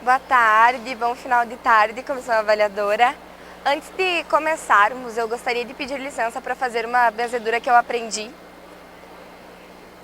Boa tarde, bom final de tarde, comissão avaliadora. Antes de começarmos, eu gostaria de pedir licença para fazer uma benzedura que eu aprendi.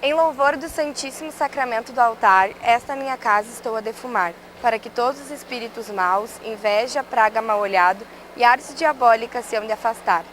Em louvor do Santíssimo Sacramento do altar, esta minha casa estou a defumar, para que todos os espíritos maus, inveja, praga, mal-olhado e artes diabólicas se hão de afastar.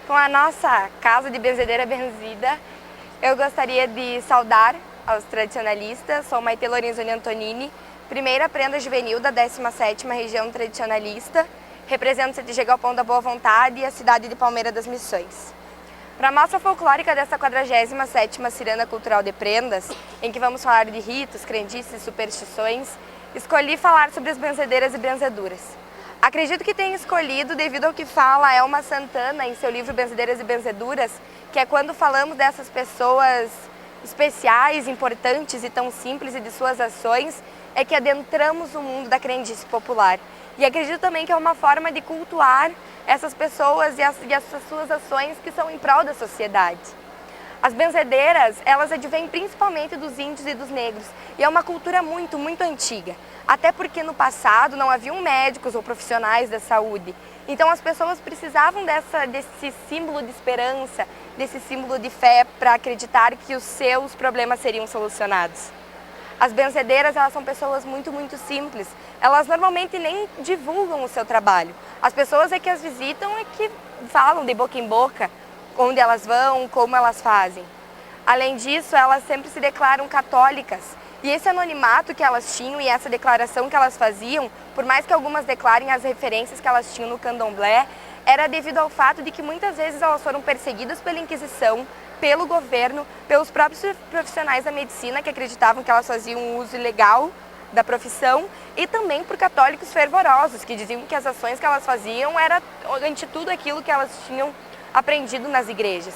Com a nossa casa de benzedeira benzida, eu gostaria de saudar aos tradicionalistas. Sou Maite Lorenzoni Antonini, primeira prenda juvenil da 17ª Região Tradicionalista, represento o CTG Galpão da Boa Vontade e a cidade de Palmeira das Missões. Para a mostra folclórica desta 47ª Ciranda Cultural de Prendas, em que vamos falar de ritos, crendices e superstições, escolhi falar sobre as benzedeiras e benzeduras. Acredito que tenha escolhido devido ao que fala Elma Santana em seu livro Benzedeiras e Benzeduras, que é quando falamos dessas pessoas especiais, importantes e tão simples e de suas ações, é que adentramos o mundo da crendice popular. E acredito também que é uma forma de cultuar essas pessoas e as suas ações que são em prol da sociedade. As benzedeiras, elas advêm principalmente dos índios e dos negros, e é uma cultura muito antiga. Até porque no passado não haviam médicos ou profissionais da saúde. Então as pessoas precisavam desse símbolo de esperança, desse símbolo de fé para acreditar que os seus problemas seriam solucionados. As benzedeiras, elas são pessoas muito simples. Elas normalmente nem divulgam o seu trabalho. As pessoas é que as visitam e que falam de boca em boca onde elas vão, como elas fazem. Além disso, elas sempre se declaram católicas. E esse anonimato que elas tinham e essa declaração que elas faziam, por mais que algumas declarem as referências que elas tinham no candomblé, era devido ao fato de que muitas vezes elas foram perseguidas pela Inquisição, pelo governo, pelos próprios profissionais da medicina que acreditavam que elas faziam um uso ilegal da profissão, e também por católicos fervorosos que diziam que as ações que elas faziam era ante tudo aquilo que elas tinham aprendido nas igrejas.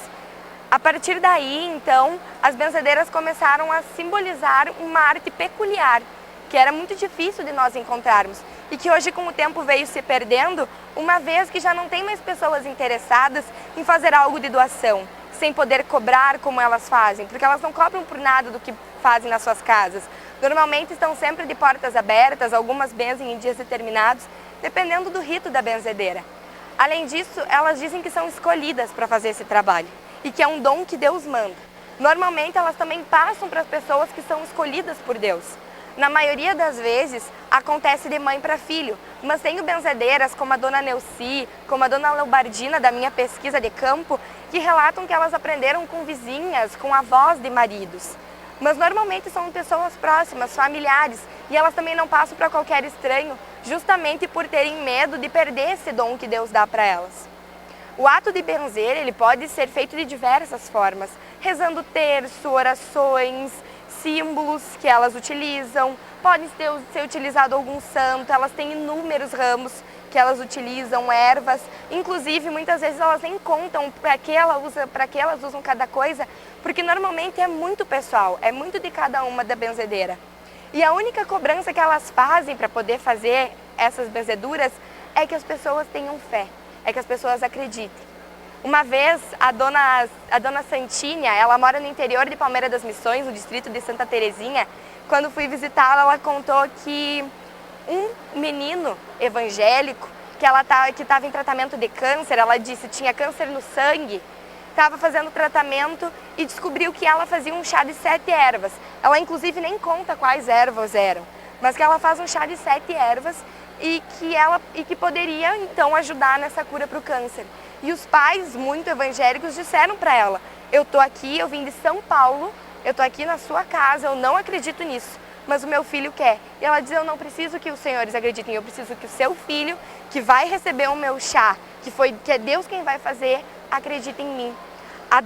A partir daí, então, as benzedeiras começaram a simbolizar uma arte peculiar, que era muito difícil de nós encontrarmos e que hoje com o tempo veio se perdendo, uma vez que já não tem mais pessoas interessadas em fazer algo de doação, sem poder cobrar como elas fazem, porque elas não cobram por nada do que fazem nas suas casas. Normalmente estão sempre de portas abertas, algumas benzem em dias determinados, dependendo do rito da benzedeira. Além disso, elas dizem que são escolhidas para fazer esse trabalho e que é um dom que Deus manda. Normalmente elas também passam para as pessoas que são escolhidas por Deus. Na maioria das vezes, acontece de mãe para filho, mas tenho benzedeiras como a dona Neuci, como a dona Leobardina da minha pesquisa de campo, que relatam que elas aprenderam com vizinhas, com avós de maridos. Mas normalmente são pessoas próximas, familiares, e elas também não passam para qualquer estranho, justamente por terem medo de perder esse dom que Deus dá para elas. O ato de benzer, ele pode ser feito de diversas formas, rezando terço, orações, símbolos que elas utilizam, pode ser utilizado algum santo, elas têm inúmeros ramos que elas utilizam, ervas, inclusive muitas vezes elas nem contam para que elas usam cada coisa, porque normalmente é muito pessoal, é muito de cada uma da benzedeira. E a única cobrança que elas fazem para poder fazer essas benzeduras é que as pessoas tenham fé, é que as pessoas acreditem. Uma vez, a dona Santinha, ela mora no interior de Palmeira das Missões, no distrito de Santa Terezinha. Quando fui visitá-la, ela contou que um menino evangélico, que estava em tratamento de câncer, ela disse que tinha câncer no sangue, estava fazendo tratamento e descobriu que ela fazia um chá de 7 ervas. Ela inclusive nem conta quais ervas eram, mas que ela faz um chá de 7 ervas e que poderia então ajudar nessa cura para o câncer. E os pais, muito evangélicos, disseram para ela: eu estou aqui, eu vim de São Paulo, eu estou aqui na sua casa, eu não acredito nisso, mas o meu filho quer. E ela diz: eu não preciso que os senhores acreditem, eu preciso que o seu filho, que vai receber o meu chá, que é Deus quem vai fazer, acredite em mim. A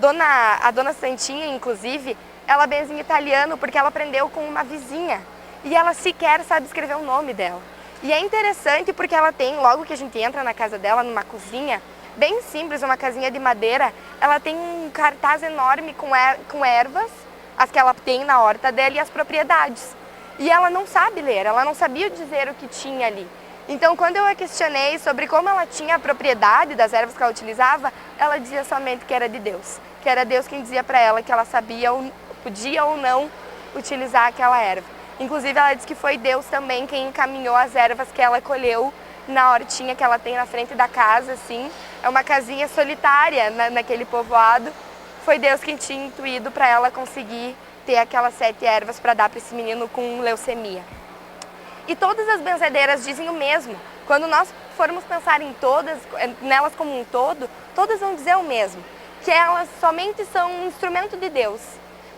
dona Santinha, inclusive, ela benze em italiano porque ela aprendeu com uma vizinha e ela sequer sabe escrever o nome dela. E é interessante porque ela tem, logo que a gente entra na casa dela, numa cozinha, bem simples, uma casinha de madeira, ela tem um cartaz enorme com ervas, as que ela tem na horta dela e as propriedades. E ela não sabe ler, ela não sabia dizer o que tinha ali. Então, quando eu a questionei sobre como ela tinha a propriedade das ervas que ela utilizava, ela dizia somente que era de Deus. Que era Deus quem dizia para ela que ela sabia, podia ou não utilizar aquela erva. Inclusive, ela diz que foi Deus também quem encaminhou as ervas que ela colheu na hortinha que ela tem na frente da casa, assim. É uma casinha solitária naquele povoado. Foi Deus quem tinha intuído para ela conseguir ter aquelas 7 ervas para dar para esse menino com leucemia. E todas as benzedeiras dizem o mesmo. Quando nós formos pensar em todas, nelas como um todo, todas vão dizer o mesmo. Que elas somente são um instrumento de Deus.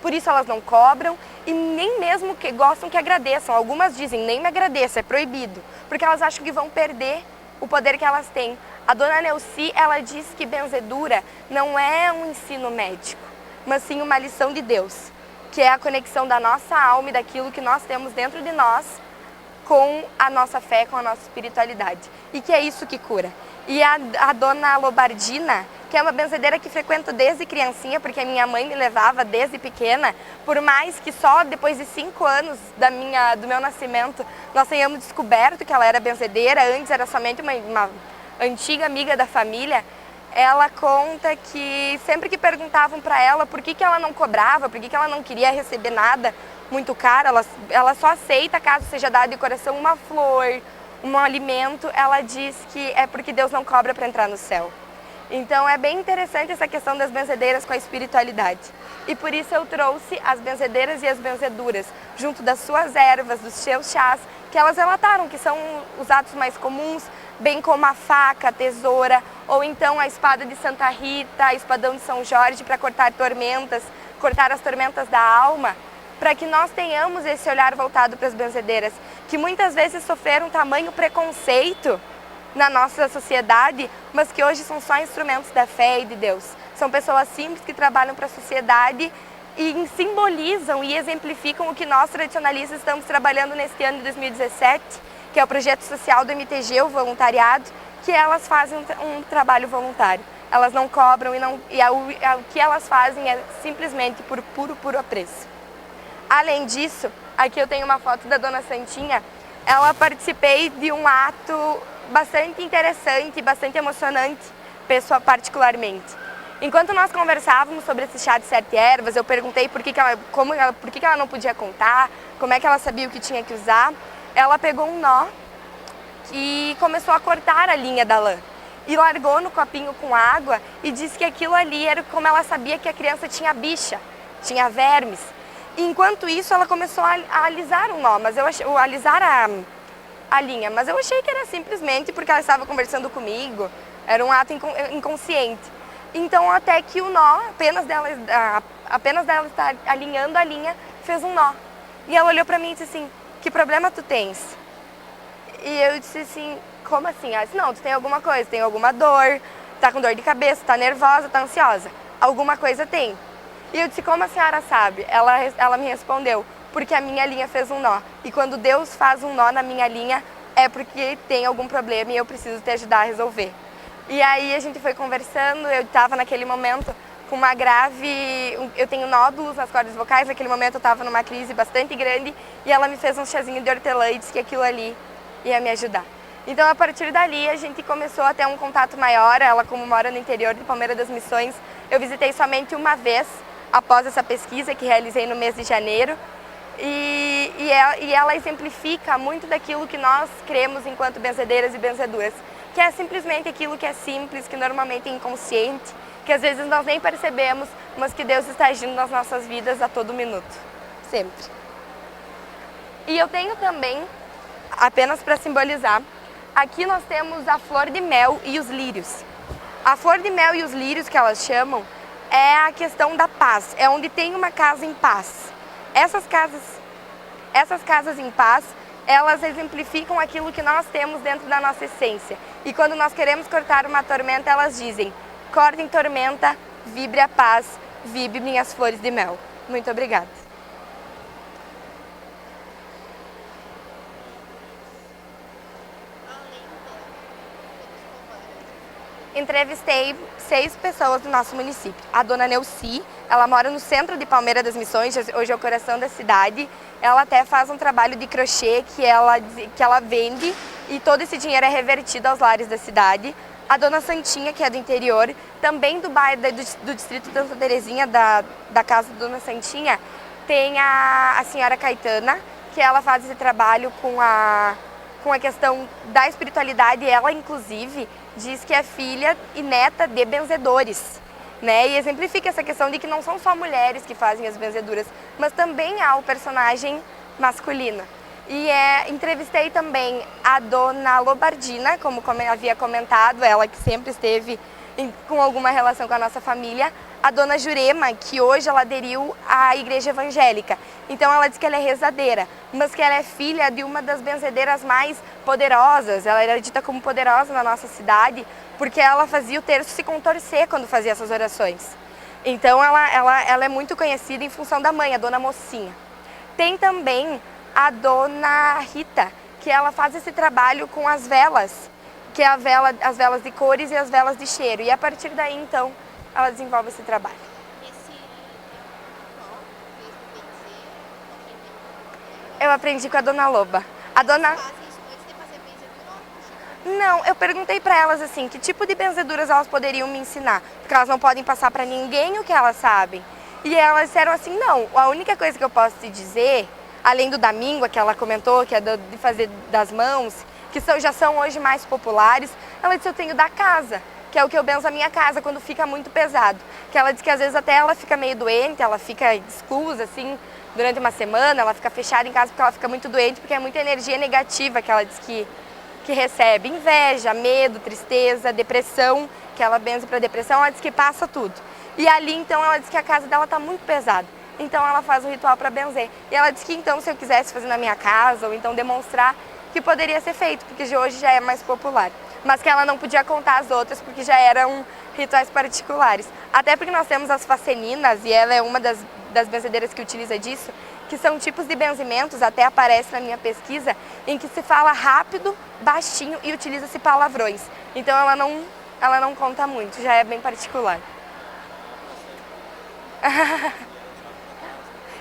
Por isso elas não cobram e nem mesmo que gostam que agradeçam. Algumas dizem, nem me agradeça, é proibido. Porque elas acham que vão perder o poder que elas têm. A dona Neuci, ela diz que benzedura não é um ensino médico, mas sim uma lição de Deus. Que é a conexão da nossa alma e daquilo que nós temos dentro de nós com a nossa fé, com a nossa espiritualidade. E que é isso que cura. E a dona Lobardina, que é uma benzedeira que frequento desde criancinha, porque a minha mãe me levava desde pequena, por mais que só depois de 5 anos do meu nascimento nós tenhamos descoberto que ela era benzedeira, antes era somente uma antiga amiga da família, ela conta que sempre que perguntavam para ela por que ela não cobrava, por que ela não queria receber nada muito caro, ela só aceita caso seja dado de coração uma flor, um alimento, ela diz que é porque Deus não cobra para entrar no céu. Então é bem interessante essa questão das benzedeiras com a espiritualidade. E por isso eu trouxe as benzedeiras e as benzeduras, junto das suas ervas, dos seus chás, que elas relataram que são os atos mais comuns, bem como a faca, a tesoura, ou então a espada de Santa Rita, espadão de São Jorge para cortar tormentas, cortar as tormentas da alma, para que nós tenhamos esse olhar voltado para as benzedeiras, que muitas vezes sofreram tamanho preconceito na nossa sociedade, mas que hoje são só instrumentos da fé e de Deus. São pessoas simples que trabalham para a sociedade e simbolizam e exemplificam o que nós tradicionalistas estamos trabalhando neste ano de 2017, que é o projeto social do MTG, o voluntariado, que elas fazem um trabalho voluntário. Elas não cobram o que elas fazem é simplesmente por puro apreço. Além disso, aqui eu tenho uma foto da Dona Santinha. Ela participei de um ato bastante interessante, bastante emocionante, pessoa particularmente. Enquanto nós conversávamos sobre esse chá de 7 ervas, eu perguntei por que ela não podia contar, como é que ela sabia o que tinha que usar. Ela pegou um nó e começou a cortar a linha da lã. E largou no copinho com água e disse que aquilo ali era como ela sabia que a criança tinha bicha, tinha vermes. Enquanto isso, ela começou a alisar o nó, alisar a linha. Mas eu achei que era simplesmente porque ela estava conversando comigo, era um ato inconsciente. Então, até que o nó, apenas dela estar alinhando a linha, fez um nó. E ela olhou pra mim e disse assim, que problema tu tens? E eu disse assim, como assim? Ela disse, não, tu tem alguma coisa, tem alguma dor, tá com dor de cabeça, tá nervosa, tá ansiosa. Alguma coisa tem. E eu disse, como a senhora sabe? Ela me respondeu, porque a minha linha fez um nó. E quando Deus faz um nó na minha linha, é porque tem algum problema e eu preciso te ajudar a resolver. E aí a gente foi conversando, eu estava naquele momento com uma grave, eu tenho nódulos nas cordas vocais, naquele momento eu estava numa crise bastante grande e ela me fez um chazinho de hortelã e disse que aquilo ali ia me ajudar. Então a partir dali a gente começou a ter um contato maior, ela como mora no interior de Palmeira das Missões, eu visitei somente uma vez após essa pesquisa que realizei no mês de janeiro e ela exemplifica muito daquilo que nós cremos enquanto benzedeiras e benzeduras, que é simplesmente aquilo que é simples, que normalmente é inconsciente, que às vezes nós nem percebemos, mas que Deus está agindo nas nossas vidas a todo minuto, sempre. E eu tenho também, apenas para simbolizar, aqui nós temos a flor de mel e os lírios. A flor de mel e os lírios, que elas chamam, é a questão da paz, é onde tem uma casa em paz. Essas casas em paz, elas exemplificam aquilo que nós temos dentro da nossa essência. E quando nós queremos cortar uma tormenta, elas dizem, cortem tormenta, vibre a paz, vibre minhas flores de mel. Muito obrigada. Entrevistei 6 pessoas do nosso município. A dona Neuci, ela mora no centro de Palmeira das Missões, hoje é o coração da cidade. Ela até faz um trabalho de crochê que ela vende e todo esse dinheiro é revertido aos lares da cidade. A dona Santinha, que é do interior, também do bairro do distrito de Santa Terezinha, da casa da dona Santinha, tem a senhora Caetana, porque ela faz esse trabalho com a questão da espiritualidade. E ela, inclusive, diz que é filha e neta de benzedores, né? E exemplifica essa questão de que não são só mulheres que fazem as benzeduras, mas também há o personagem masculino. E entrevistei também a dona Lobardina, como havia comentado, ela que sempre esteve com alguma relação com a nossa família, a dona Jurema, que hoje ela aderiu à igreja evangélica. Então ela diz que ela é rezadeira, mas que ela é filha de uma das benzedeiras mais poderosas. Ela era dita como poderosa na nossa cidade, porque ela fazia o terço se contorcer quando fazia essas orações. Então ela é muito conhecida em função da mãe, a dona Mocinha. Tem também a dona Rita, que ela faz esse trabalho com as velas, que é as velas de cores e as velas de cheiro. E a partir daí, então, ela desenvolve esse trabalho. Eu aprendi com a dona Loba. A dona... Não, eu perguntei para elas assim, que tipo de benzeduras elas poderiam me ensinar, porque elas não podem passar para ninguém o que elas sabem. E elas disseram assim, não, a única coisa que eu posso te dizer, além do da míngua que ela comentou, que é de fazer das mãos, que já são hoje mais populares, ela disse, eu tenho da casa, que é o que eu benzo a minha casa quando fica muito pesado. Que ela diz que às vezes até ela fica meio doente, ela fica exclusa assim, durante uma semana, ela fica fechada em casa porque ela fica muito doente, porque é muita energia negativa que ela diz que recebe. Inveja, medo, tristeza, depressão, que ela benze para depressão, ela diz que passa tudo. E ali então ela diz que a casa dela está muito pesada. Então ela faz o ritual para benzer. E ela diz que então se eu quisesse fazer na minha casa, ou então demonstrar, que poderia ser feito, porque de hoje já é mais popular. Mas que ela não podia contar as outras, porque já eram rituais particulares. Até porque nós temos as faceninas, e ela é uma das benzedeiras que utiliza disso, que são tipos de benzimentos, até aparece na minha pesquisa, em que se fala rápido, baixinho e utiliza-se palavrões. Então ela não conta muito, já é bem particular.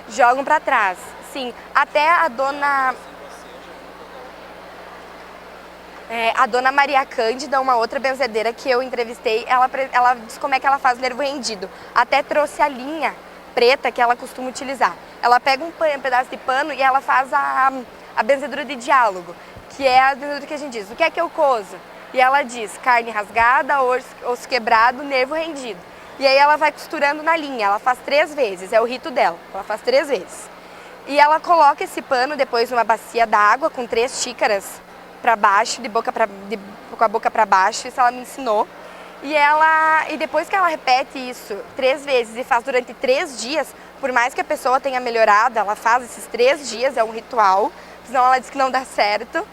Jogam para trás, sim. Até a dona Maria Cândida, uma outra benzedeira que eu entrevistei, ela diz como é que ela faz o nervo rendido. Até trouxe a linha preta que ela costuma utilizar. Ela pega um pedaço de pano e ela faz a benzedura de diálogo, que é a benzedura que a gente diz, o que é que eu cozo? E ela diz carne rasgada, osso quebrado, nervo rendido. E aí ela vai costurando na linha, ela faz 3 vezes, é o rito dela, ela faz 3 vezes. E ela coloca esse pano depois numa bacia d'água com 3 xícaras para baixo, com a boca para baixo, isso ela me ensinou. E depois que ela repete isso 3 vezes e faz durante 3 dias, por mais que a pessoa tenha melhorado, ela faz esses 3 dias, é um ritual, senão ela diz que não dá certo.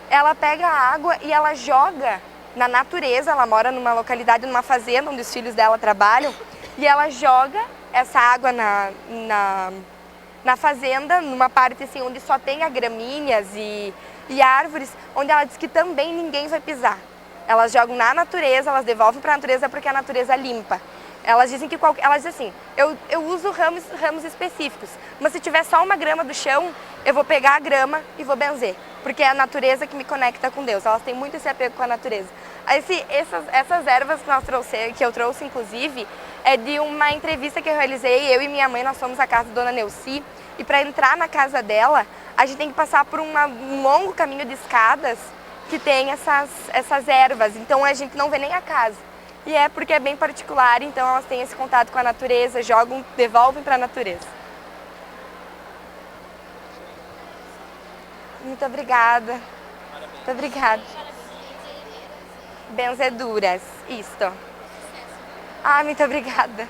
Ela pega a água e ela joga na natureza, ela mora numa localidade, numa fazenda onde os filhos dela trabalham, e ela joga essa água na fazenda, numa parte assim onde só tem gramíneas e árvores, onde ela diz que também ninguém vai pisar. Elas jogam na natureza, elas devolvem para a natureza porque a natureza limpa. Elas dizem que elas dizem assim, eu uso ramos específicos, mas se tiver só uma grama do chão, eu vou pegar a grama e vou benzer, porque é a natureza que me conecta com Deus. Elas têm muito esse apego com a natureza. Essas ervas que eu trouxe, inclusive, é de uma entrevista que eu realizei, eu e minha mãe, nós fomos à casa da dona Neuci, e para entrar na casa dela, a gente tem que passar por um longo caminho de escadas que tem essas ervas, então a gente não vê nem a casa. E é porque é bem particular, então elas têm esse contato com a natureza, devolvem para a natureza. Muito obrigada. Muito obrigada. Benzeduras, isto. Ah, muito obrigada.